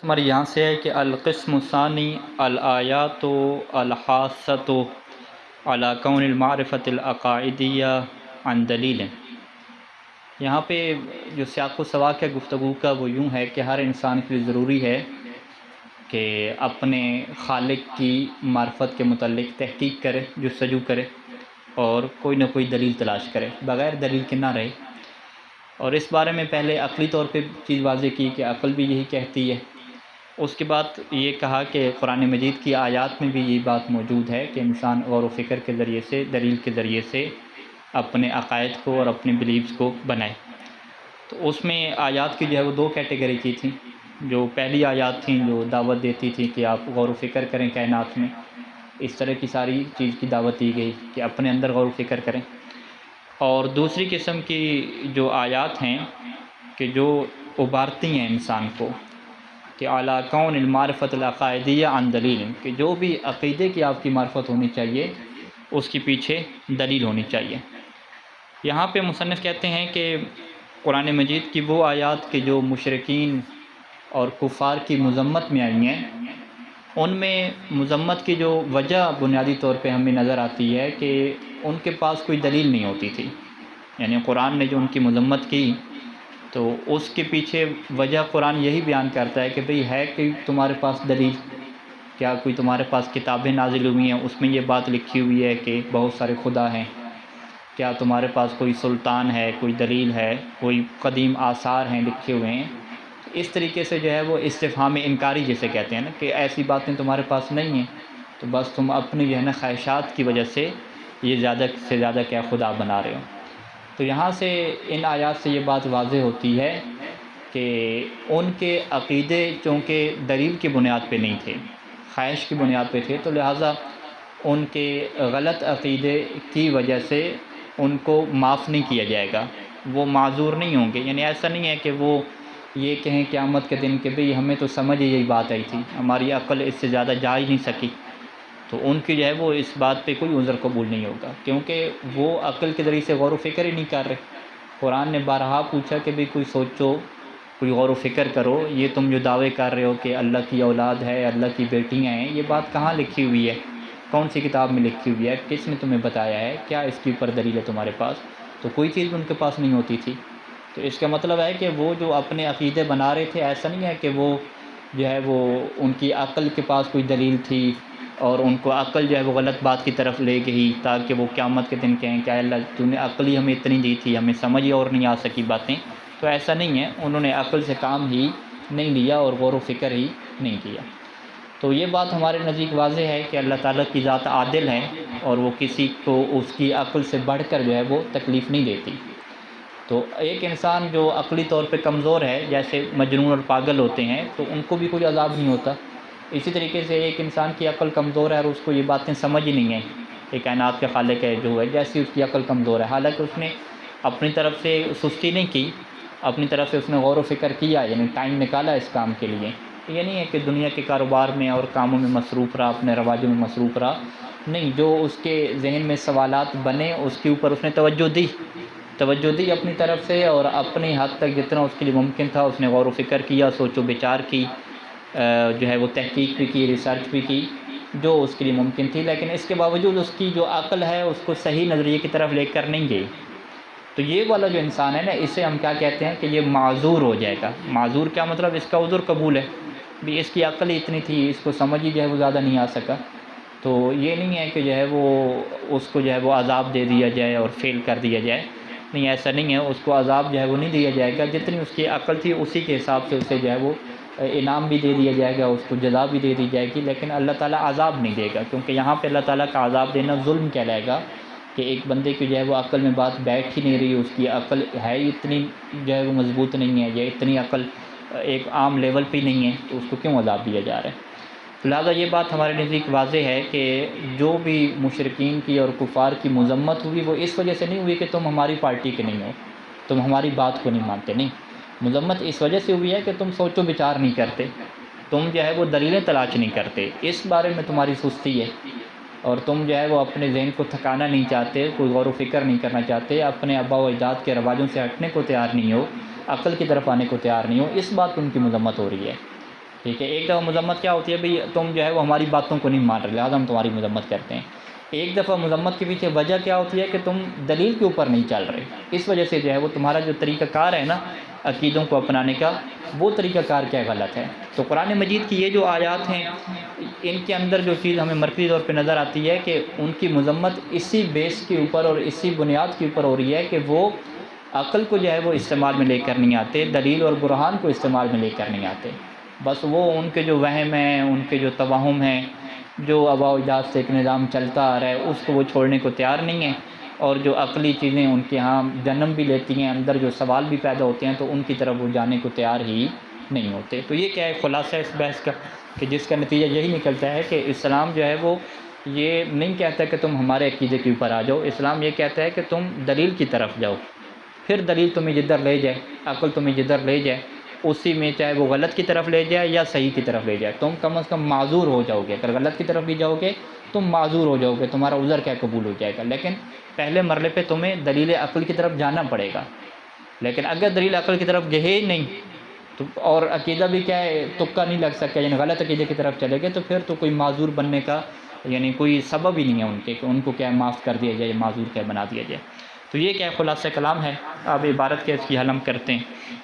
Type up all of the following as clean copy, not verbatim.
ہمارے یہاں سے ہے کہ القسم الثانی الآیات الحاثۃ علی کون المعرفۃ العقائدیہ عن دلیل۔ یہاں پہ جو سیاق و سباق ہے گفتگو کا وہ یوں ہے کہ ہر انسان کے لیے ضروری ہے کہ اپنے خالق کی معرفت کے متعلق تحقیق کرے، جستجو کرے اور کوئی نہ کوئی دلیل تلاش کرے، بغیر دلیل کے نہ رہے۔ اور اس بارے میں پہلے عقلی طور پہ چیز واضح کی کہ عقل بھی یہی کہتی ہے۔ اس کے بعد یہ کہا کہ قرآن مجید کی آیات میں بھی یہ بات موجود ہے کہ انسان غور و فکر کے ذریعے سے، دلیل کے ذریعے سے اپنے عقائد کو اور اپنے بلیفز کو بنائے۔ تو اس میں آیات کی جو ہے وہ دو کیٹیگری کی تھیں۔ جو پہلی آیات تھیں جو دعوت دیتی تھی کہ آپ غور و فکر کریں کائنات میں، اس طرح کی ساری چیز کی دعوت دی گئی کہ اپنے اندر غور و فکر کریں۔ اور دوسری قسم کی جو آیات ہیں کہ جو ابھارتی ہیں انسان کو کہ اعلیٰ کون المعرفۃ العقائدیہ عن دلیل، کہ جو بھی عقیدے کی آپ کی معرفت ہونی چاہیے اس کے پیچھے دلیل ہونی چاہیے۔ یہاں پہ مصنف کہتے ہیں کہ قرآن مجید کی وہ آیات کہ جو مشرکین اور کفار کی مذمت میں آئی ہیں، ان میں مذمت کی جو وجہ بنیادی طور پہ ہمیں نظر آتی ہے کہ ان کے پاس کوئی دلیل نہیں ہوتی تھی۔ یعنی قرآن نے جو ان کی مذمت کی تو اس کے پیچھے وجہ قرآن یہی بیان کرتا ہے کہ بھئی ہے کہ تمہارے پاس دلیل، کیا کوئی تمہارے پاس کتابیں نازل ہوئی ہیں اس میں یہ بات لکھی ہوئی ہے کہ بہت سارے خدا ہیں؟ کیا تمہارے پاس کوئی سلطان ہے، کوئی دلیل ہے، کوئی قدیم آثار ہیں لکھے ہوئے ہیں؟ اس طریقے سے جو ہے وہ استفہام انکاری جسے کہتے ہیں نا، کہ ایسی باتیں تمہارے پاس نہیں ہیں، تو بس تم اپنی جو ہے نا خواہشات کی وجہ سے یہ زیادہ سے زیادہ کیا خدا بنا رہے ہو۔ تو یہاں سے ان آیات سے یہ بات واضح ہوتی ہے کہ ان کے عقیدے چونکہ دلیل کی بنیاد پہ نہیں تھے، خواہش کی بنیاد پہ تھے، تو لہٰذا ان کے غلط عقیدے کی وجہ سے ان کو معاف نہیں کیا جائے گا، وہ معذور نہیں ہوں گے۔ یعنی ایسا نہیں ہے کہ وہ یہ کہیں قیامت کے دن کہ بھئی ہمیں تو سمجھ یہی بات آئی تھی، ہماری عقل اس سے زیادہ جا ہی نہیں سکی، تو ان کی جو ہے وہ اس بات پہ کوئی عذر قبول نہیں ہوگا، کیونکہ وہ عقل کے ذریعے سے غور و فکر ہی نہیں کر رہے۔ قرآن نے بارہا پوچھا کہ بھئی کوئی سوچو، کوئی غور و فکر کرو، یہ تم جو دعوے کر رہے ہو کہ اللہ کی اولاد ہے، اللہ کی بیٹیاں ہیں، یہ بات کہاں لکھی ہوئی ہے؟ کون سی کتاب میں لکھی ہوئی ہے؟ کس نے تمہیں بتایا ہے؟ کیا اس کے اوپر دلیل ہے تمہارے پاس؟ تو کوئی چیز ان کے پاس نہیں ہوتی تھی۔ تو اس کا مطلب ہے کہ وہ جو اپنے عقیدے بنا رہے تھے، ایسا نہیں ہے کہ وہ جو ہے وہ ان کی عقل کے پاس کوئی دلیل تھی اور ان کو عقل جو ہے وہ غلط بات کی طرف لے گئی تاکہ وہ قیامت کے دن کہیں کہ اللہ تو نے عقل ہی ہمیں اتنی دی تھی، ہمیں سمجھ ہی اور نہیں آ سکی باتیں۔ تو ایسا نہیں ہے، انہوں نے عقل سے کام ہی نہیں لیا اور غور و فکر ہی نہیں کیا۔ تو یہ بات ہمارے نزدیک واضح ہے کہ اللہ تعالیٰ کی ذات عادل ہے اور وہ کسی کو اس کی عقل سے بڑھ کر جو ہے وہ تکلیف نہیں دیتی۔ تو ایک انسان جو عقلی طور پہ کمزور ہے، جیسے مجنون اور پاگل ہوتے ہیں، تو ان کو بھی کوئی عذاب نہیں ہوتا۔ اسی طریقے سے ایک انسان کی عقل کمزور ہے اور اس کو یہ باتیں سمجھ ہی نہیں ہیں کہ کائنات کے خالق ہے جو ہے، جیسی اس کی عقل کمزور ہے، حالانکہ اس نے اپنی طرف سے سستی نہیں کی، اپنی طرف سے اس نے غور و فکر کیا، یعنی ٹائم نکالا اس کام کے لیے۔ یہ نہیں ہے کہ دنیا کے کاروبار میں اور کاموں میں مصروف رہا، اپنے رواجوں میں مصروف رہا، نہیں، جو اس کے ذہن میں سوالات بنے اس کے اوپر اس نے توجہ دی اپنی طرف سے، اور اپنی حد تک جتنا اس کے لیے ممکن تھا اس نے غور و فکر کیا، سوچ و بچار کی، جو ہے وہ تحقیق بھی کی، ریسرچ بھی کی، جو اس کے لیے ممکن تھی، لیکن اس کے باوجود اس کی جو عقل ہے اس کو صحیح نظریے کی طرف لے کر نہیں گئی۔ تو یہ والا جو انسان ہے نا، اسے ہم کیا کہتے ہیں کہ یہ معذور ہو جائے گا۔ معذور کیا مطلب؟ اس کا عذر قبول ہے، بھی اس کی عقل ہی اتنی تھی، اس کو سمجھ ہی جو ہے وہ زیادہ نہیں آ سکا۔ تو یہ نہیں ہے کہ جو ہے وہ اس کو جو ہے وہ عذاب دے دیا جائے اور فیل کر دیا جائے، نہیں، ایسا نہیں ہے، اس کو عذاب جو ہے وہ نہیں دیا جائے گا، جتنی اس کی عقل تھی اسی کے حساب سے اسے جو ہے وہ انعام بھی دے دیا جائے گا، اس کو جزا بھی دے دی جائے گی، لیکن اللہ تعالیٰ عذاب نہیں دے گا، کیونکہ یہاں پہ اللہ تعالیٰ کا عذاب دینا ظلم کہلائے گا کہ ایک بندے کی جو ہے وہ عقل میں بات بیٹھ ہی نہیں رہی، اس کی عقل ہے ہی اتنی جو ہے وہ مضبوط نہیں ہے، یا اتنی عقل ایک عام لیول پہ نہیں ہے، تو اس کو کیوں عذاب دیا جا رہا ہے؟ لہٰذا یہ بات ہمارے نزدیک واضح ہے کہ جو بھی مشرکین کی اور کفار کی مذمت ہوئی وہ اس وجہ سے نہیں ہوئی کہ تم ہماری پارٹی کے نہیں ہو، تم ہماری بات کو نہیں مانتے، نہیں، مذمت اس وجہ سے ہوئی ہے کہ تم سوچ و بچار نہیں کرتے، تم جو ہے وہ دلیلیں تلاش نہیں کرتے، اس بارے میں تمہاری سستی ہے، اور تم جو ہے وہ اپنے ذہن کو تھکانا نہیں چاہتے، کوئی غور و فکر نہیں کرنا چاہتے، اپنے آباء و اجداد کے رواجوں سے ہٹنے کو تیار نہیں ہو، عقل کی طرف آنے کو تیار نہیں ہو، اس بات پہ ان کی مذمت ہو رہی ہے۔ ٹھیک ہے، ایک دفعہ مذمت کیا ہوتی ہے، بھئی تم جو ہے وہ ہماری باتوں کو نہیں مان رہے، لہٰذا ہم تمہاری مذمت کرتے ہیں۔ ایک دفعہ مذمت کے پیچھے وجہ کیا ہوتی ہے کہ تم دلیل کے اوپر نہیں چل رہے، اس وجہ سے جو ہے وہ تمہارا جو طریقہ کار ہے نا عقیدوں کو اپنانے کا، وہ طریقہ کار کیا غلط ہے۔ تو قرآن مجید کی یہ جو آیات ہیں، ان کے اندر جو چیز ہمیں مرکزی طور پہ نظر آتی ہے کہ ان کی مذمت اسی بیس کے اوپر اور اسی بنیاد کے اوپر ہو رہی ہے کہ وہ عقل کو جو ہے وہ استعمال میں لے کر نہیں آتے، دلیل اور برہان کو استعمال میں لے کر نہیں آتے، بس وہ ان کے جو وہم ہیں، ان کے جو توہم ہیں، جو آباء و اجداد سے ایک نظام چلتا آ رہا ہے، اس کو وہ چھوڑنے کو تیار نہیں ہیں، اور جو عقلی چیزیں ان کے ہاں جنم بھی لیتی ہیں، اندر جو سوال بھی پیدا ہوتے ہیں، تو ان کی طرف وہ جانے کو تیار ہی نہیں ہوتے۔ تو یہ کیا ہے خلاصہ اس بحث کا، کہ جس کا نتیجہ یہی نکلتا ہے کہ اسلام جو ہے وہ یہ نہیں کہتا کہ تم ہمارے عقیدے کے اوپر آ جاؤ، اسلام یہ کہتا ہے کہ تم دلیل کی طرف جاؤ، پھر دلیل تمہیں جدھر لے جائے، عقل تمہیں جدھر لے جائے، اسی میں چاہے وہ غلط کی طرف لے جائے یا صحیح کی طرف لے جائے، تم کم از کم معذور ہو جاؤ گے۔ اگر غلط کی طرف بھی جاؤ گے تم معذور ہو جاؤ گے، تمہارا عذر کیا قبول ہو جائے گا، لیکن پہلے مرحلے پہ تمہیں دلیل عقل کی طرف جانا پڑے گا۔ لیکن اگر دلیل عقل کی طرف گئے ہی نہیں تو، اور عقیدہ بھی کیا ہے تکا نہیں لگ سکتا، یعنی غلط عقیدے کی طرف چلے گئے، تو پھر تو کوئی معذور بننے کا یعنی کوئی سبب ہی نہیں ہے ان کے کہ ان کو کیا معاف کر دیا جائے، معذور کیا بنا دیا جائے۔ تو یہ کیا خلاصہ کلام ہے، اب عبارت کے اس کی حل ہم کرتے ہیں۔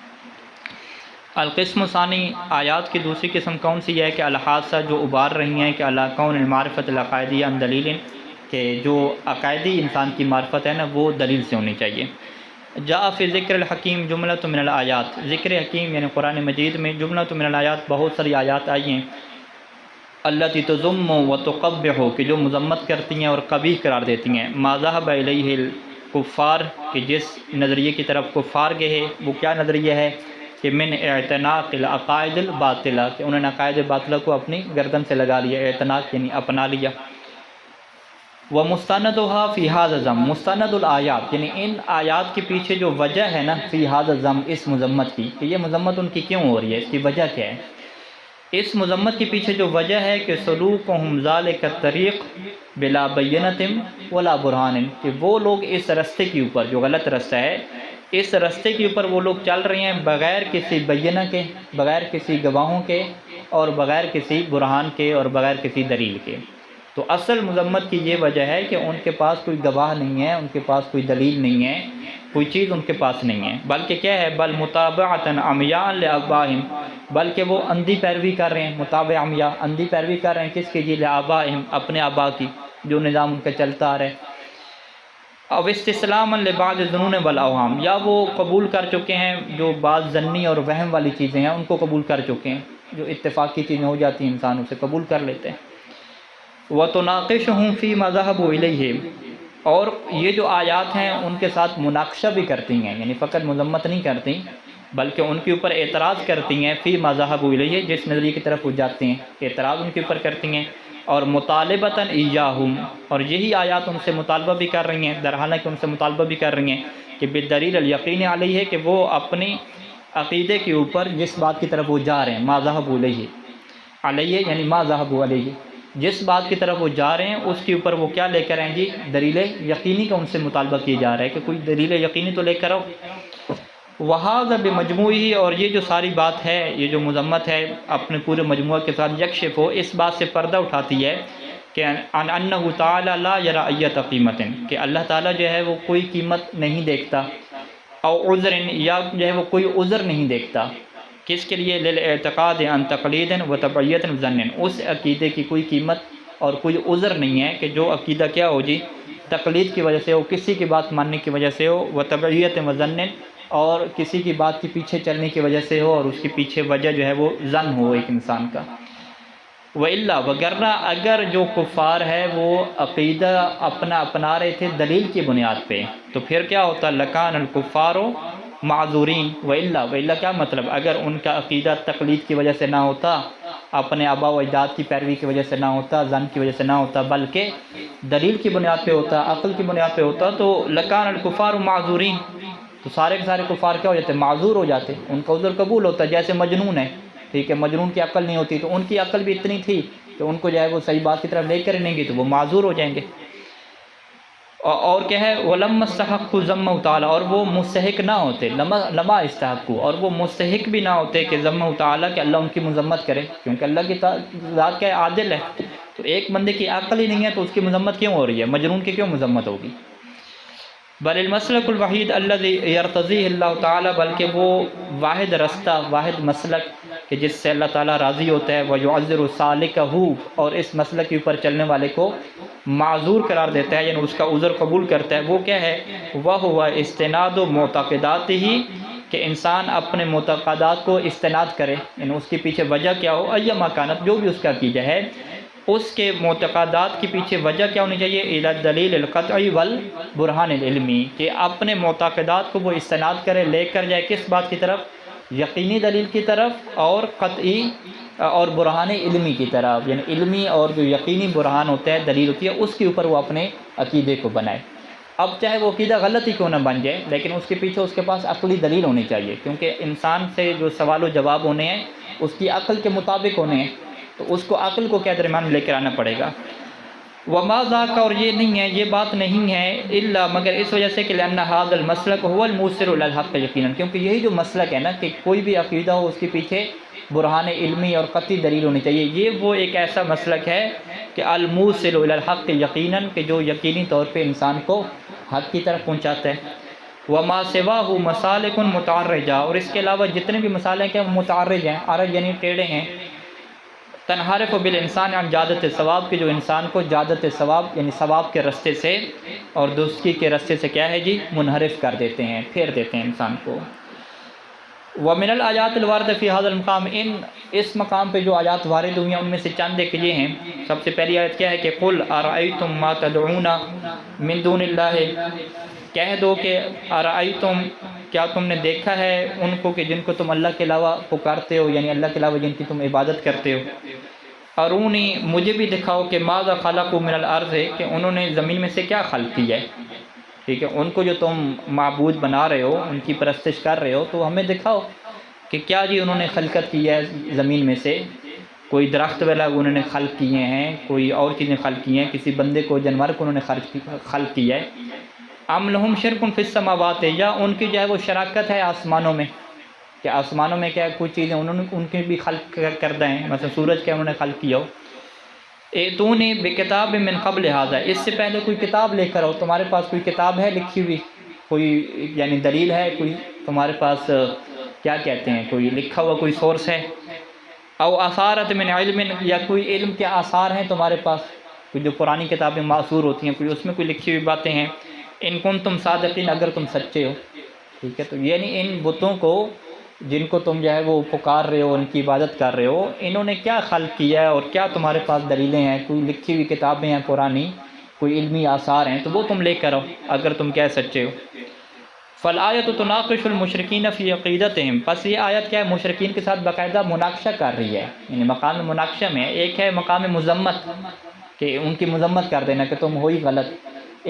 القسم ثانی، آیات کی دوسری قسم کون سی ہے کہ الحادثہ جو ابار رہی ہیں کہ علی کون المعرفت العقائدیہ عن دلیل، کہ جو عقائدی انسان کی معرفت ہے نا وہ دلیل سے ہونی چاہیے۔ جاء فی ذکر الحکیم جملۃ من الآیات، ذکر حکیم یعنی قرآن مجید میں جملۃ من الآیات بہت ساری آیات آئی ہیں، التی تذم و تقبح، کہ جو مذمت کرتی ہیں اور قبیح قرار دیتی ہیں، ما ذهب الیہ الکفار، کہ جس نظریے کی طرف کفار گئے، وہ کیا نظریہ ہے کہ من اعتناق العقائد الباطلہ، کہ انہوں نے عقائد باطلہ کو اپنی گردن سے لگا لیا، اعتناق یعنی اپنا لیا۔ ومستندها فی ھذا الذم، مستند الآیات یعنی ان آیات کے پیچھے جو وجہ ہے نا فی ھذا الذم، اس مذمت کی، کہ یہ مذمت ان کی کیوں ہو رہی ہے، اس کی وجہ کیا ہے۔ اس مذمت کے پیچھے جو وجہ ہے کہ سلوکہم ذالک الطریق بلا بینۃ ولا برہان، کہ وہ لوگ اس رستے کے اوپر جو غلط رستہ ہے، اس رستے کے اوپر وہ لوگ چل رہے ہیں بغیر کسی بینہ کے، بغیر کسی گواہوں کے، اور بغیر کسی برہان کے، اور بغیر کسی دلیل کے۔ تو اصل مذمت کی یہ وجہ ہے کہ ان کے پاس کوئی گواہ نہیں ہے، ان کے پاس کوئی دلیل نہیں ہے، کوئی چیز ان کے پاس نہیں ہے، بلکہ کیا ہے، بل متابعۃ عمیاء لآبائہم، بلکہ وہ اندھی پیروی کر رہے ہیں، متابع عمیاء، اندھی پیروی کر رہے ہیں کس کی، جی لآبائہم، اپنے آبا کی، جو نظام ان کا چلتا آ رہا ہے۔ او استسلاما لبعض الظنون والاوہام، یا وہ قبول کر چکے ہیں جو بعض ظنی اور وہم والی چیزیں ہیں ان کو قبول کر چکے ہیں، جو اتفاقی چیزیں ہو جاتی ہیں انسان اسے قبول کر لیتے ہیں۔ وَتُنَاقِشُهُمْ فِي مَا ذَهَبُوا إِلَيْهِ، اور یہ جو آیات ہیں ان کے ساتھ مناقشہ بھی کرتی ہیں، یعنی فقط مذمت نہیں کرتی بلکہ ان کے اوپر اعتراض کرتی ہیں، فی ما ذهبوا إِلَيْهِ، جس نظریے کی طرف وہ جاتے ہیں اعتراض ان کے اوپر کرتی ہیں، اور مطالبتاً ایاہم، اور یہی آیات ان سے مطالبہ بھی کر رہی ہیں، در حالانکہ ان سے مطالبہ بھی کر رہی ہیں کہ بالدلیل الیقین علیہ، کہ وہ اپنی عقیدے کے اوپر جس بات کی طرف وہ جا رہے ہیں، ما ذهبوا إِلَيْهِ علیہ یعنی ما ذهبوا علیہ، جس بات کی طرف وہ جا رہے ہیں اس کے اوپر وہ کیا لے کر آئیں جی، دلیل یقینی کا ان سے مطالبہ کیا جا رہا ہے کہ کوئی دلیل یقینی تو لے کر آؤ۔ وَهَذَا بِمَجْمُوعِهِ، اور یہ جو ساری بات ہے، یہ جو مذمت ہے اپنے پورے مجموعہ کے ساتھ، یکشف ہو، اس بات سے پردہ اٹھاتی ہے کہ عن انہ تعالی لا یری ایۃ قیمت، کہ اللہ تعالیٰ جو ہے وہ کوئی قیمت نہیں دیکھتا، او عذر، یا جو ہے وہ کوئی عذر نہیں دیکھتا، کس کے لیے، للاعتقاد عن تقلید و تبعیت ظن، اس عقیدے کی کوئی قیمت اور کوئی عذر نہیں ہے کہ جو عقیدہ کیا ہو جی، تقلید کی وجہ سے ہو، کسی کی بات ماننے کی وجہ سے ہو، و تبعیت و ظن، اور کسی کی بات کے پیچھے چلنے کی وجہ سے ہو، اور اس کے پیچھے وجہ جو ہے وہ ظن ہو ایک انسان کا۔ وَإِلَّا، وگرنہ اگر جو کفار ہے وہ عقیدہ اپنا رہے تھے دلیل کی بنیاد پہ، تو پھر کیا ہوتا، لَكَانَ الْكُفَّارُ معذورین۔ وَإِلَّا کیا مطلب، اگر ان کا عقیدہ تقلید کی وجہ سے نہ ہوتا، اپنے آباء و اجداد کی پیروی کی وجہ سے نہ ہوتا، ظن کی وجہ سے نہ ہوتا، بلکہ دلیل کی بنیاد پہ ہوتا، عقل کی بنیاد پہ ہوتا، تو لَكَانَ الْكُفَّارُ معذورین، تو سارے کے سارے کفار کیا ہو جاتے، معذور ہو جاتے، ان کا عذر قبول ہوتا۔ جیسے مجنون ہے، ٹھیک ہے، مجنون کی عقل نہیں ہوتی، تو ان کی عقل بھی اتنی تھی کہ ان کو جو ہے وہ صحیح بات کی طرف لے کر نہیں گئی، تو وہ معذور ہو جائیں گے۔ اور کیا ہے ولم استحق ذم تعالیٰ، اور وہ مستحق نہ ہوتے، لما استحق، اور وہ مستحق بھی نہ ہوتے کہ ذم تعالیٰ کہ اللہ ان کی مذمت کرے، کیونکہ اللہ کی ذات کیا ہے، عادل ہے۔ تو ایک بندے کی عقل ہی نہیں ہے تو اس کی مذمت کیوں ہو رہی ہے، مجنون کی کیوں مذمت ہوگی؟ بل المسلک الوحید الذی یرتضیہ اللہ تعالیٰ، بلکہ وہ واحد رستہ، واحد مسلک کہ جس سے اللہ تعالیٰ راضی ہوتا ہے، وَيُعَذِّرُ سَالِكَهُ، اور اس مسلک کے اوپر چلنے والے کو معذور قرار دیتا ہے، یعنی اس کا عذر قبول کرتا ہے۔ وہ کیا ہے؟ وَهُوَ اسْتِنَادُ مُعْتَقِدَاتِهِ، کہ انسان اپنے معتقدات کو استناد کرے، یعنی اس کے پیچھے وجہ کیا ہو، ایما کانت، جو بھی اس کا عقیدہ ہے، اس کے معتقدات کے پیچھے وجہ کیا ہونی چاہیے، الی الدلیل القطعی والبرہان العلمی، کہ اپنے معتقدات کو وہ استناد کرے، لے کر جائے کس بات کی طرف، یقینی دلیل کی طرف اور قطعی اور برہان علمی کی طرف، یعنی علمی اور جو یقینی برہان ہوتا ہے، دلیل ہوتی ہے، اس کے اوپر وہ اپنے عقیدے کو بنائے۔ اب چاہے وہ عقیدہ غلط ہی کیوں نہ بن جائے، لیکن اس کے پیچھے اس کے پاس عقلی دلیل ہونی چاہیے، کیونکہ انسان سے جو سوال و جواب ہونے ہیں اس کی عقل کے مطابق ہونے ہیں، تو اس کو عقل کو کیا درمیان میں لے کر آنا پڑے گا۔ وما ذاک، اور یہ نہیں ہے، یہ بات نہیں ہے، الا مگر اس وجہ سے کہ لأن هذا المسلک هو الموصل الى الحق یقینا، کیونکہ یہی جو مسلک ہے نا کہ کوئی بھی عقیدہ ہو اس کے پیچھے برہان علمی اور قطعی دلیل ہونی چاہیے، یہ وہ ایک ایسا مسلک ہے کہ الموصل الى الحق یقینا، کہ جو یقینی طور پہ انسان کو حق کی طرف پہنچاتا ہے۔ وما سواہ مسالک متعرجہ، اور اس کے علاوہ جتنے بھی مسالک ہیں وہ متعرج ہیں، عرج یعنی ٹیڑھے ہیں، تنحرف بالانسان عن جادت ثواب، کے جو انسان کو جادت ثواب یعنی ثواب کے رستے سے اور درستی کے رستے سے کیا ہے جی، منحرف کر دیتے ہیں، پھیر دیتے ہیں انسان کو۔ ومن الآیات الواردہ فی هذا المقام، اس مقام پہ جو آیات وارد ہوئی ہیں ان میں سے چند ایک یہ ہیں۔ سب سے پہلی آیت کیا ہے کہ قل ارأیتم ما تدعون من دون اللہ، کہہ دو کہ ارأیتم، کیا تم نے دیکھا ہے ان کو کہ جن کو تم اللہ کے علاوہ پکارتے ہو، یعنی اللہ کے علاوہ جن کی تم عبادت کرتے ہو، ارونی، مجھے بھی دکھاؤ کہ ماذا خلقوا من الارض، کہ انہوں نے زمین میں سے کیا خلق کیا ہے، ٹھیک ہے، ان کو جو تم معبود بنا رہے ہو، ان کی پرستش کر رہے ہو، تو ہمیں دکھاؤ کہ کیا جی انہوں نے خلقت کی ہے زمین میں سے، کوئی درخت وغیرہ انہوں نے خلق کیے ہیں، کوئی اور چیزیں خلق کی ہیں، کسی بندے کو، جانور کو انہوں نے خلق کیا ہے، ام لہم شرک فی السماوات، یا ان کی جو ہے وہ شراکت ہے آسمانوں میں، کہ آسمانوں میں کیا کچھ چیزیں انہوں نے ان کے بھی خلق کردہ ہیں، مثلا سورج کیا انہوں نے خلق کیا ہو۔ ایتونی بکتاب من قبل ھذا، اس سے پہلے کوئی کتاب لے کر آؤ، تمہارے پاس کوئی کتاب ہے لکھی ہوئی، کوئی یعنی دلیل ہے، کوئی تمہارے پاس کیا کہتے ہیں، کوئی لکھا ہوا کوئی سورس ہے، او اثارت من علم، یا کوئی علم کے آثار ہیں تمہارے پاس، کوئی جو پرانی کتابیں معصور ہوتی ہیں، کوئی اس میں کوئی لکھی ہوئی باتیں ہیں، ان کنتم صادقین، اگر تم سچے ہو، ٹھیک ہے۔ تو یعنی ان بتوں کو جن کو تم جو ہے وہ پکار رہے ہو، ان کی عبادت کر رہے ہو، انہوں نے کیا خلق کیا ہے اور کیا تمہارے پاس دلیلیں ہیں، کوئی لکھی ہوئی کتابیں ہیں پرانی، کوئی علمی آثار ہیں، تو وہ تم لے کر آؤ اگر تم کیا سچے ہو۔ فالآیت تناقش المشرکین فی عقیدتہم، پس یہ آیت کیا ہے، مشرکین کے ساتھ باقاعدہ مناقشہ کر رہی ہے، یعنی مقام مناقشہ میں ایک ہے مقام مذمت کہ ان کی مذمت کر دینا کہ تم ہوئی غلط،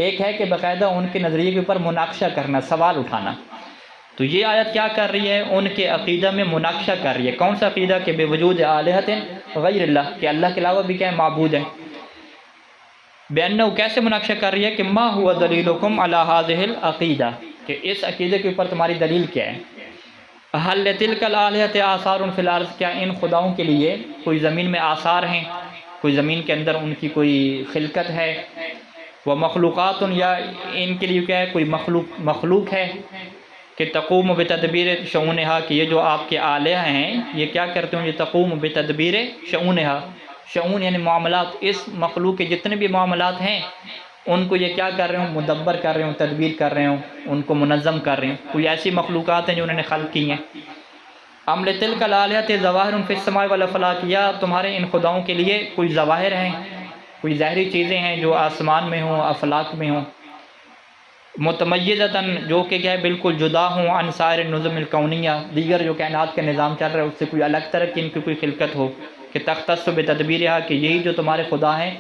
ایک ہے کہ باقاعدہ ان کے نظریے کے اوپر مناقشہ کرنا، سوال اٹھانا۔ تو یہ آیت کیا کر رہی ہے، ان کے عقیدہ میں مناقشہ کر رہی ہے۔ کون سا عقیدہ؟ کہ بے وجود آلہۃ غیر اللہ، کہ اللہ کے علاوہ بھی کیا ہے، معبود ہے۔ بأنہ، کیسے مناقشہ کر رہی ہے کہ ما ہوا دلیلکم علی ھذہ العقیدہ، کہ اس عقیدے کے اوپر تمہاری دلیل کیا ہے۔ حل لتلک الآلہۃ آثار فی الارض، کیا ان خداؤں کے لیے کوئی زمین میں آثار ہیں، کوئی زمین کے اندر ان کی کوئی خلقت ہے، وہ مخلوقات، یا ان کے لیے کیا ہے، کوئی مخلوق ہے کہ تقوم بتدبیر شؤونہا، کہ یہ جو آپ کے آلہہ ہیں یہ کیا کرتے ہیں، یہ تقوم بتدبیر شؤونہا، شؤون یعنی معاملات، اس مخلوق کے جتنے بھی معاملات ہیں ان کو یہ کیا کر رہے ہوں، مدبر کر رہے ہوں، تدبیر کر رہے ہوں، ان کو منظم کر رہے ہوں، کوئی ایسی مخلوقات ہیں جو انہوں نے خلق کی ہیں۔ ام لتلک الآلہۃ ظواہر فی السماء والافلاک، یا تمہارے ان خداؤں کے لیے کوئی ظواہر ہیں، کوئی ظاہری چیزیں ہیں جو آسمان میں ہوں، افلاک میں ہوں، متمیزتاً، جو کہ کیا ہے بالکل جدا ہوں، عن سائر النظم الکونیہ، دیگر جو کائنات کا نظام چل رہا ہے اس سے کوئی الگ طرح کی ان کی کوئی خلقت ہو، کہ تختص بتدبیرہا، کہ یہی جو تمہارے خدا ہیں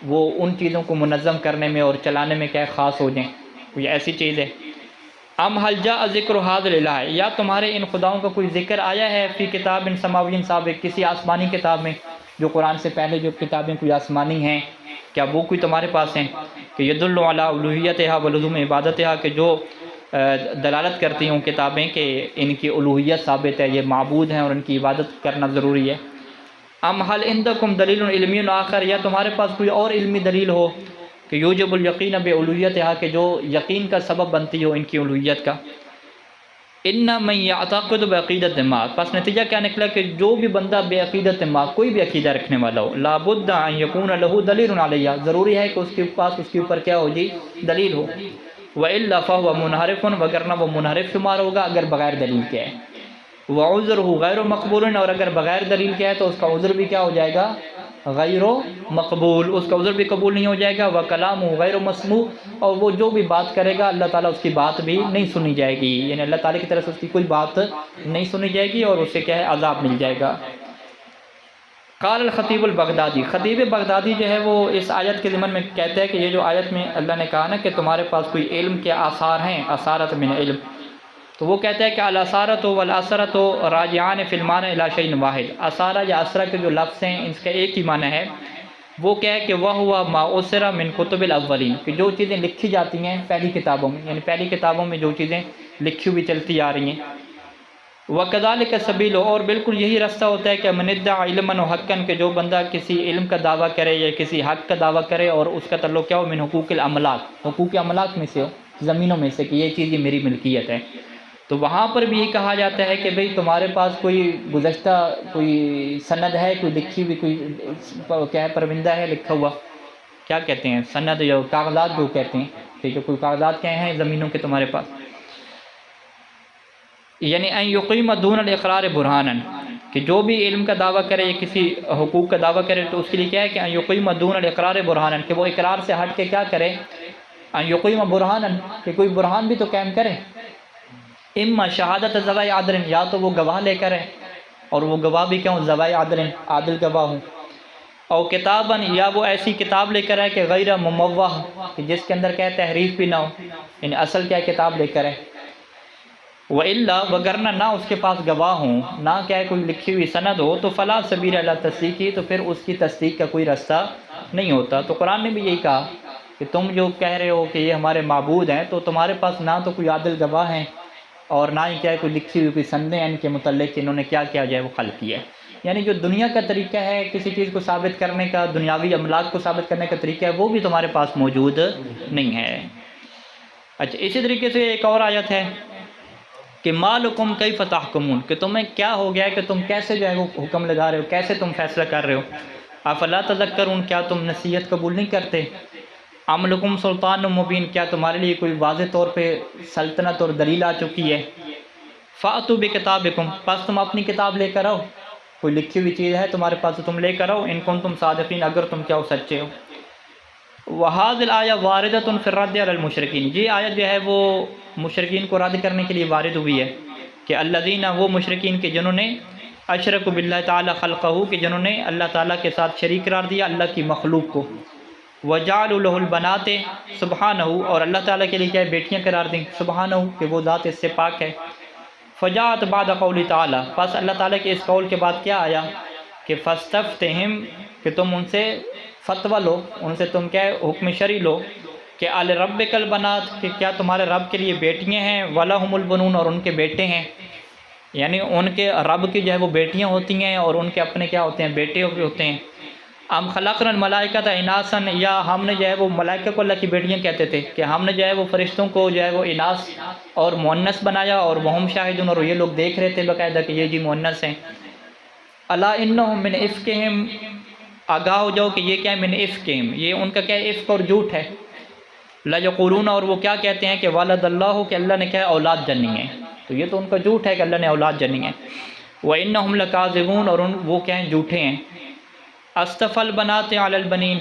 وہ ان چیزوں کو منظم کرنے میں اور چلانے میں کیا خاص ہو جائیں، کوئی ایسی چیز ہے۔ ام حل جاء ذکر ھذا الالہ، یا تمہارے ان خداؤں کا کوئی ذکر آیا ہے فی کتاب سماوی سابق، کسی آسمانی کتاب میں، جو قرآن سے پہلے جو کتابیں کوئی آسمانی ہیں، کیا وہ کوئی تمہارے پاس ہیں کہ یدل علی الوہیتہا ولزوم عبادتہا، کہ جو دلالت کرتی ہوں کتابیں کہ ان کی الوہیت ثابت ہے، یہ معبود ہیں اور ان کی عبادت کرنا ضروری ہے۔ ام حل عندکم دلیل علمی آخر، یا تمہارے پاس کوئی اور علمی دلیل ہو کہ یوجب الیقین بالوہیتہا، کہ جو یقین کا سبب بنتی ہو ان کی الوہیت کا۔ ان من یعتقد بعقیدۃ ما، پس نتیجہ کیا نکلا کہ جو بھی بندہ بے عقیدت ما، کوئی بھی عقیدہ رکھنے والا ہو، لابد ان یکون لہ دلیل علیہ، ضروری ہے کہ اس کے پاس اس کے اوپر کیا ہو جی، دلیل ہو۔ والا فهو منحرف، وگرنہ وہ منحرف شمار ہوگا اگر بغیر دلیل کے ہے۔ وعذرہ غیر مقبول، اور اگر بغیر دلیل کے ہے تو اس کا عذر بھی کیا ہو جائے گا، غیر مقبول، اس کا عذر بھی قبول نہیں ہو جائے گا۔ وکلامہ غیر مسموع، اور وہ جو بھی بات کرے گا اللہ تعالیٰ اس کی بات بھی نہیں سنی جائے گی، یعنی اللہ تعالیٰ کی طرف سے اس کی کوئی بات نہیں سنی جائے گی اور اسے کیا ہے، عذاب مل جائے گا۔ قال الخطیب البغدادی، خطیب بغدادی جو ہے وہ اس آیت کے ضمن میں کہتے ہیں کہ یہ جو آیت میں اللہ نے کہا نا کہ تمہارے پاس کوئی علم کے آثار ہیں، اثارت من علم، تو وہ کہتے ہیں کہ الاثارۃ والاثرۃ راجعان فی المعنی الی شیء واحد، اثارہ یا اثرہ کے جو لفظ ہیں اس کا ایک ہی معنی ہے، وہ کیا ہے کہ وہ ہوا ما اسر من کتب الاولین، کہ جو چیزیں لکھی جاتی ہیں پہلی کتابوں میں، یعنی پہلی کتابوں میں جو چیزیں لکھی ہوئی چلتی آ رہی ہیں۔ وَكَذَلِكَ السَّبِيلُ، اور بالکل یہی راستہ ہوتا ہے کہ من ادعى علما وحقا، کہ جو بندہ کسی علم کا دعویٰ کرے یا کسی حق کا دعویٰ کرے اور اس کا تعلق کیا ہو، من حقوق الاملاک، حقوق املاک میں سے ہو، زمینوں میں سے، کہ یہ چیز یہ میری ملکیت ہے، تو وہاں پر بھی یہ کہا جاتا ہے کہ بھئی تمہارے پاس کوئی گزشتہ کوئی سند ہے، کوئی لکھی ہوئی، کوئی کیا ہے، پروندہ ہے لکھا ہوا، کیا کہتے ہیں، سند یا کاغذات جو کہتے ہیں، ٹھیک ہے، کوئی کاغذات کیا ہیں زمینوں کے تمہارے پاس، یعنی ان یقیم دون الاقرار برہانا، کہ جو بھی علم کا دعویٰ کرے یا کسی حقوق کا دعویٰ کرے تو اس کے لیے کیا ہے کہ ان یقیم دون الاقرار برہانا، کہ وہ اقرار سے ہٹ کے کیا کرے، ان یقیم برہانا، کہ کوئی برہان بھی تو قائم کرے، اما شہادت ذوی عدل، یا تو وہ گواہ لے کر ہے اور وہ گواہ بھی کیا ہوں، ذوی عدل، عادل گواہ ہوں، اور کتاباً، یا وہ ایسی کتاب لے کر ہے کہ غیر مموہ، کہ جس کے اندر کیا ہے تحریف بھی نہ ہو، یعنی اصل کیا کتاب لے کر ہے۔ وَإِلَّا، وگرنہ نہ اس کے پاس گواہ ہوں، نہ کیا ہے کوئی لکھی ہوئی سند ہو، تو فلا سبیل الی تصدیق، تو پھر اس کی تصدیق کا کوئی راستہ نہیں ہوتا۔ تو قرآن نے بھی یہی کہا کہ تم جو کہہ رہے ہو کہ یہ ہمارے معبود ہیں، تو تمہارے پاس نہ تو کوئی عادل گواہ ہیں اور نہ ہی کیا ہے کوئی لکھی ہوئی کوئی سندیں ہیں ان کے متعلق کہ انہوں نے کیا کیا جائے وہ خلق کیا ہے، یعنی جو دنیا کا طریقہ ہے کسی چیز کو ثابت کرنے کا، دنیاوی املاک کو ثابت کرنے کا طریقہ ہے، وہ بھی تمہارے پاس موجود نہیں ہے۔ اچھا، اسی طریقے سے ایک اور آیت ہے کہ مالکم کیف تحکمون، کہ تمہیں کیا ہو گیا ہے کہ تم کیسے جو ہے وہ حکم لگا رہے ہو، کیسے تم فیصلہ کر رہے ہو، افلا تذکرون، کیا تم نصیحت قبول نہیں کرتے، ام لکم سلطان مبین، کیا تمہارے لیے کوئی واضح طور پہ سلطنت اور دلیل آ چکی ہے، فاتوا بکتابکم، پس تم اپنی کتاب لے کر آؤ، کوئی لکھی ہوئی چیز ہے تمہارے پاس تو تم لے کر آؤ، ان کنتم صادقین، اگر تم کیا ہو سچے ہو۔ وہذ الآیہ واردۃ فی الرد علی المشرکین، یہ آیت جو ہے وہ مشرکین کو رد کرنے کے لیے وارد ہوئی ہے کہ الذین، وہ مشرکین کے جنہوں نے اشرکوا باللہ تعالی خلقہ، کہ جنہوں نے اللہ تعالیٰ کے ساتھ شریک قرار دیا اللہ کی مخلوق کو، وجعلوا لہ البنات سبحانہ، اور اللہ تعالیٰ کے لیے کیا ہے بیٹیاں قرار دیں، سبحانہ کہ وہ ذات اس سے پاک ہے۔ فجاءت بعد قول تعالی، پس اللہ تعالیٰ کے اس قول کے بعد کیا آیا کہ فاستفتہم، کہ تم ان سے فتویٰ لو، ان سے تم کیا ہے حکم شرعی لو کہ الربک البنات، کہ کیا تمہارے رب کے لیے بیٹیاں ہیں، ولہم البنون، اور ان کے بیٹے ہیں، یعنی ان کے رب کی جو ہے وہ بیٹیاں ہوتی ہیں اور ان کے اپنے کیا ہوتے ہیں بیٹے ہوتے ہیں۔ ام خلقنا الملائکۃ اناثا، یا ہم نے جو ہے وہ ملائکہ کو اللہ کی بیٹیاں کہتے تھے کہ ہم نے جو ہے وہ فرشتوں کو جو ہے وہ اناث اور مؤنث بنایا، اور وہم شاہدون، اور یہ لوگ دیکھ رہے تھے باقاعدہ کہ یہ جی مؤنث ہیں۔ الا انہم من افکہم، آگاہ ہو جاؤ کہ یہ کیا ہے، من افکہم، یہ ان کا کیا ہے افک اور جھوٹ ہے۔ لا یقولون، اور وہ کیا کہتے ہیں کہ ولد اللہ، کہ اللہ نے کیا ہے اولاد جنی ہے، تو یہ تو ان کا جھوٹ ہے کہ اللہ نے اولاد جنی ہے۔ وانہم لکاذبون، اور وہ کیا ہیں جھوٹے ہیں۔ اصطفى البنات علی البنین،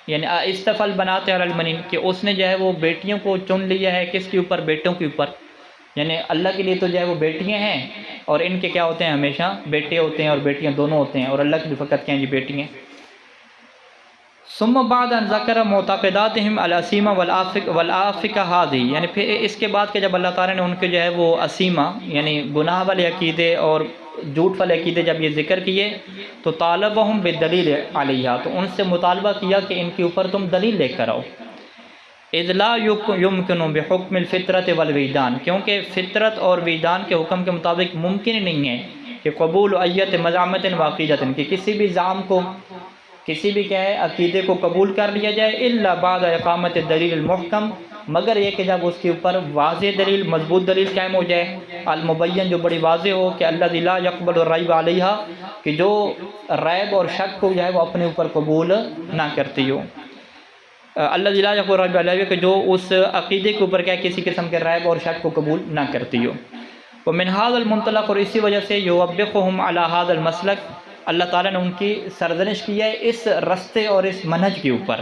یعنی اصطفى البنات علی البنین، کہ اس نے جو ہے وہ بیٹیوں کو چن لیا ہے کس کے اوپر، بیٹوں کے اوپر، یعنی اللہ کے لیے تو جو ہے وہ بیٹیاں ہیں اور ان کے کیا ہوتے ہیں ہمیشہ بیٹے ہوتے ہیں اور بیٹیاں دونوں ہوتے ہیں، اور اللہ کے لیے فقط کیا ہیں جی بیٹیاں۔ ثم بعد ان ذکر معتقداتہم الاسیمہ والآفقہ ہذہ، یعنی پھر اس کے بعد کہ جب اللہ تعالیٰ نے ان کے جو ہے وہ اسیمہ یعنی گناہ والے عقیدے اور جھوٹ والے عقیدے جب یہ ذکر کیے تو طالبہم بالدلیل علیہا، تو ان سے مطالبہ کیا کہ ان کے اوپر تم دلیل لے کر آؤ۔ اذ لا یمکن بحکم الفطرت والوجدان، کیونکہ فطرت اور وجدان کے حکم کے مطابق ممکن نہیں ہے کہ قبول ایت مزامت وعقیدۃ، کہ کسی بھی زعم کو، کسی بھی کیا ہے عقیدے کو قبول کر لیا جائے، الا بعد اقامت الدلیل المحکم، مگر یہ کہ جب اس کے اوپر واضح دلیل، مضبوط دلیل قائم ہو جائے، المبین، جو بڑی واضح ہو، کہ الذی لا یقبل الریب علیہا، کہ جو ریب اور شک کو جو ہے وہ اپنے اوپر قبول نہ کرتی ہو، الذی لا یقبل الریب علیہا، کہ جو اس عقیدے کے اوپر کیا کسی قسم کے ریب اور شک کو قبول نہ کرتی ہو۔ ومن ھذا المنطلق، اور اسی وجہ سے یوبخہم علی ھذا المسلک، اللہ تعالیٰ نے ان کی سرزنش کی ہے اس رستے اور اس منہج کے اوپر۔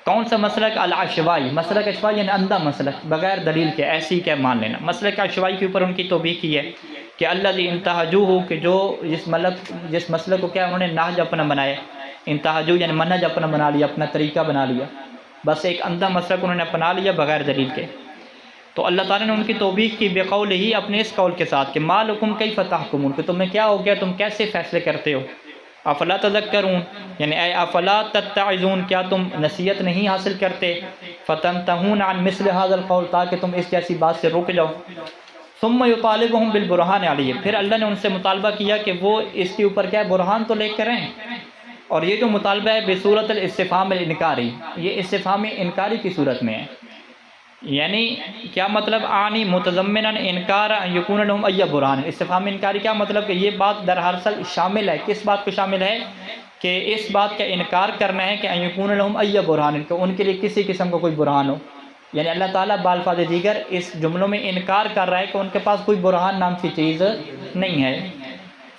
کون سا مسلک؟ العشوائی، مسلک عشوائی یعنی اندھا مسلک، بغیر دلیل کے ایسی کیا مان لینا۔ مسلک عشوائی کے اوپر ان کی توبیخ کی ہے کہ الذی انتہجوہ، کہ جو جس مسلک کو کیا انہوں نے نہج اپنا بنایا، انتہجو یعنی منہج اپنا بنا لیا، اپنا طریقہ بنا لیا، بس ایک اندھا مسلک انہوں نے اپنا لیا بغیر دلیل کے۔ تو اللہ تعالیٰ نے ان کی توبیخ کی بقول ہی، اپنے اس قول کے ساتھ کہ ما لکم کیف تحکمون، کہ تمہیں کیا ہو گیا، تم کیسے فیصلے کرتے ہو، افلا تذکرون، یعنی اے افلا تتعظون، کیا تم نصیحت نہیں حاصل کرتے، فتنتہون عن مثل هذا القول، تاکہ تم اس جیسی بات سے رک جاؤ۔ ثم یطالبہم بالبرہان علیہ، پھر اللہ نے ان سے مطالبہ کیا کہ وہ اس کے اوپر کیا ہے، برہان تو لے کر آئیں، اور یہ جو مطالبہ ہے بصورت الاستفہام الانکاری، یہ استفہام انکاری کی صورت میں ہے، یعنی کیا مطلب، آنی متضمنا انکار ان یکون لهم ای برہان، استفہام انکاری کیا مطلب کہ یہ بات در حاصل شامل ہے، کس بات کو شامل ہے، کہ اس بات کا انکار کرنا ہے کہ ان یکون لهم ای برہان، کہ ان کے لیے کسی قسم کا کوئی برہان ہو، یعنی اللہ تعالیٰ بالفاظ دیگر اس جملوں میں انکار کر رہا ہے کہ ان کے پاس کوئی برہان نام کی چیز نہیں ہے۔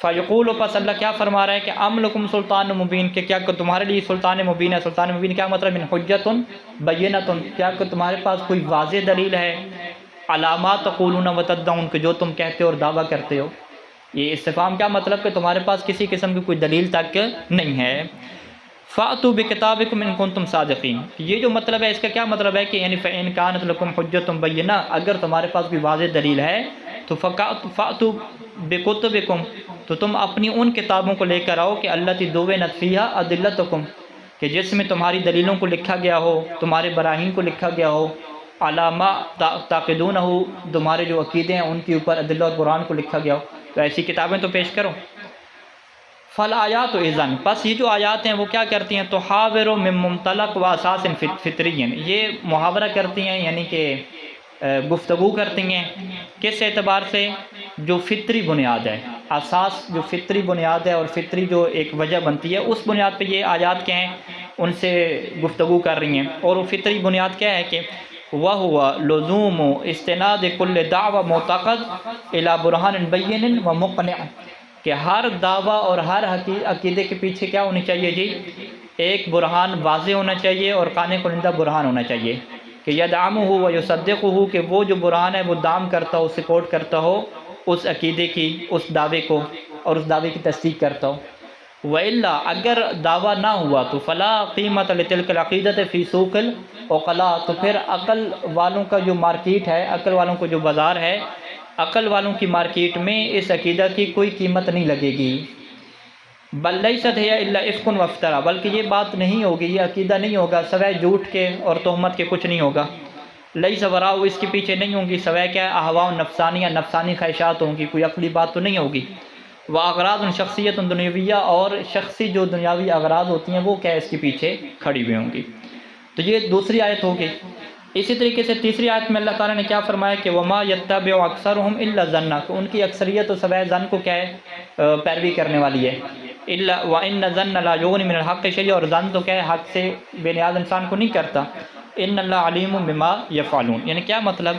فیقول، پس اللہ کیا فرما رہا ہے کہ ام لکم سلطان مبین، کہ کیا کہ تمہارے لیے سلطان مبین ہے۔ سلطان مبین کیا مطلب، من حجت بینۃ، کیا کہ تمہارے پاس کوئی واضح دلیل ہے، علامات تقولون وتدعون، کہ جو تم کہتے ہو اور دعویٰ کرتے ہو۔ یہ استفہام کیا مطلب کہ تمہارے پاس کسی قسم کی کوئی دلیل تک نہیں ہے۔ فأتوا بکتابکم ان کنتم صادقین، یہ جو مطلب ہے اس کا کیا مطلب ہے کہ یعنی فإن کانت لکم حجت بینہ، اگر تمہارے پاس کوئی واضح دلیل ہے تو فأتوا بکتبکم، تو تم اپنی ان کتابوں کو لے کر آؤ کہ التی دونت فیہا ادلتکم، کہ جس میں تمہاری دلیلوں کو لکھا گیا ہو، تمہارے براہین کو لکھا گیا ہو، علامہ تعقدونہ، تمہارے جو عقیدے ہیں ان کے اوپر ادلہ اور قرآن کو لکھا گیا ہو، تو ایسی کتابیں تو پیش کرو۔ فالآیات اذن، پس یہ جو آیات ہیں وہ کیا کرتی ہیں، تحاور من منطلق و اساس فطری، یہ محاورہ کرتی ہیں، یعنی کہ گفتگو کرتی ہیں، کس اعتبار سے، جو فطری بنیاد ہے، اساس جو فطری بنیاد ہے اور فطری جو ایک وجہ بنتی ہے، اس بنیاد پہ یہ آیات کیا ہیں، ان سے گفتگو کر رہی ہیں۔ اور وہ فطری بنیاد کیا ہے کہ وَهُوَ لُزُومُ اسْتِنَادِ كُلِّ دَعْوَ مُعْتَقَدٍ إِلَى بُرْهَانٍ بَيِّنٍ وَمُقْنِعٍ، کہ ہر دعویٰ اور ہر عقیدے کے پیچھے کیا ہونی چاہیے جی، ایک برہان واضح ہونا چاہیے اور قانع کنندہ برہان ہونا چاہیے، کہ یدعمہ و یصدقہ، کہ وہ جو برہان ہے وہ دعم کرتا ہو، سپورٹ کرتا ہو اس عقیدے کی، اس دعوے کو، اور اس دعوے کی تصدیق کرتا ہو۔ وَإِلَّا، اگر دعویٰ نہ ہوا تو فَلَا قِیمَةَ لِتِلْکَ الْعَقِیدَةِ فِی سُوقِ الْعُقَلَاء، تو پھر عقل والوں کا جو مارکیٹ ہے، عقل والوں کو جو بازار ہے، عقل والوں کی مارکیٹ میں اس عقیدہ کی کوئی قیمت نہیں لگے گی۔ بل لیست ہی الا افک و افترا، بلکہ یہ بات نہیں ہوگی، یہ عقیدہ نہیں ہوگا سوائے جھوٹ کے اور تہمت کے، کچھ نہیں ہوگا۔ لیس وراء، اس کے پیچھے نہیں ہوں گی سوائے کیا، احواء نفسانیہ، نفسانی خواہشات ہوں گی، کوئی عقلی بات تو نہیں ہوگی۔ واغراض شخصیت دنیویہ، اور شخصی جو دنیاوی اغراض ہوتی ہیں وہ کیا اس کے پیچھے کھڑی ہوئی ہوں گی۔ تو یہ دوسری آیت ہوگی۔ اسی طریقے سے تیسری آیت میں اللہ تعالیٰ نے کیا فرمایا کہ وما یتبع اکثرهم الا الظن، کہ ان کی اکثریت تو سوائے ظن کو کیا ہے، پیروی کرنے والی ہے۔ الا وان الظن لا یغنی من الحق شیئا، اور ظن تو کیا ہے، حق سے بے نیاز انسان کو نہیں کرتا۔ ان اللہ علیم بما یفعلون، یعنی کیا مطلب،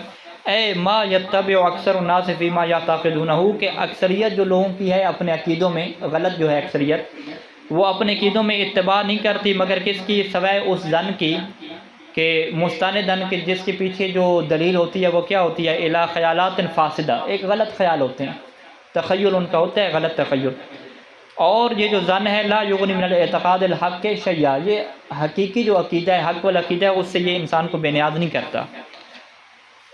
اے ما یتبع اکثر الناس فیما یعتقدونہ، کہ اکثریت جو لوگوں کی ہے اپنے عقیدوں میں، غلط جو ہے اکثریت، وہ اپنے عقیدوں میں اتباع نہیں کرتی مگر کس کی، سوائے اس ظن کی، کہ مستندن کے جس کے پیچھے جو دلیل ہوتی ہے وہ کیا ہوتی ہے، الی خیالات فاسدہ، ایک غلط خیال ہوتے ہیں، تخیل ان کا ہوتا ہے، غلط تخیل۔ اور یہ جو ظن ہے، لا یغنی من الاعتقاد الحق شیئا، یہ حقیقی جو عقیدہ ہے، حق والعقیدہ ہے، اس سے یہ انسان کو بے نیاز نہیں کرتا۔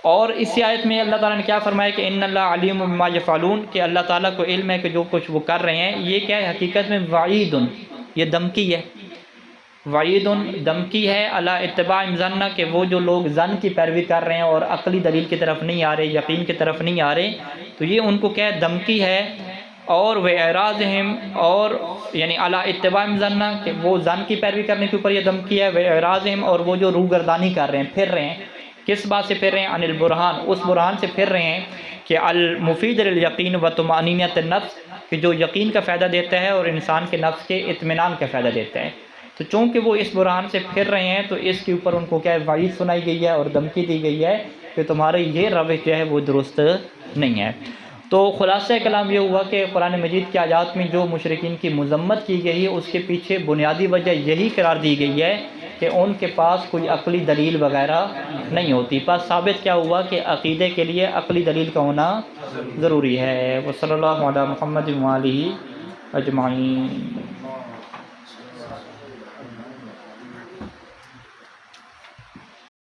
اور اسی آیت میں اللہ تعالیٰ نے کیا فرمایا کہ ان اللہ علیم بما یفعلون، کہ اللہ تعالیٰ کو علم ہے کہ جو کچھ وہ کر رہے ہیں. یہ کیا ہے؟ حقیقت میں وعید، یہ دھمکی ہے. وعید دھمکی ہے اللہ اتباع ظن، کہ وہ جو لوگ ظن کی پیروی کر رہے ہیں اور عقلی دلیل کی طرف نہیں آ رہے، یقین کی طرف نہیں آ رہے، تو یہ ان کو کیا ہے؟ دھمکی ہے. اور وہ اعراضہم، اور یعنی اللہ اتباع ظن، کہ وہ ظن کی پیروی کرنے کے اوپر یہ دھمکی ہے. وہ اعراضہم، اور وہ جو روگردانی کر رہے ہیں، پھر رہے ہیں. کس بات سے پھر رہے ہیں؟ عن البرہان، اس برہان سے پھر رہے ہیں کہ المفید للیقین و طمأنینۃ النفس، کہ جو یقین کا فائدہ دیتا ہے اور انسان کے نفس کے اطمینان کا فائدہ دیتا ہے. تو چونکہ وہ اس برہان سے پھر رہے ہیں تو اس کے اوپر ان کو کیا ہے؟ وعید سنائی گئی ہے اور دھمکی دی گئی ہے کہ تمہاری یہ روش جو ہے وہ درست نہیں ہے. تو خلاصہ کلام یہ ہوا کہ قرآن مجید کی آیات میں جو مشرکین کی مذمت کی گئی ہے اس کے پیچھے بنیادی وجہ یہی قرار دی گئی ہے کہ ان کے پاس کوئی عقلی دلیل وغیرہ نہیں ہوتی. پس ثابت کیا ہوا کہ عقیدے کے لیے عقلی دلیل کا ہونا ضروری ہے. وصلی اللہ علی محمد و آلہ اجمعین.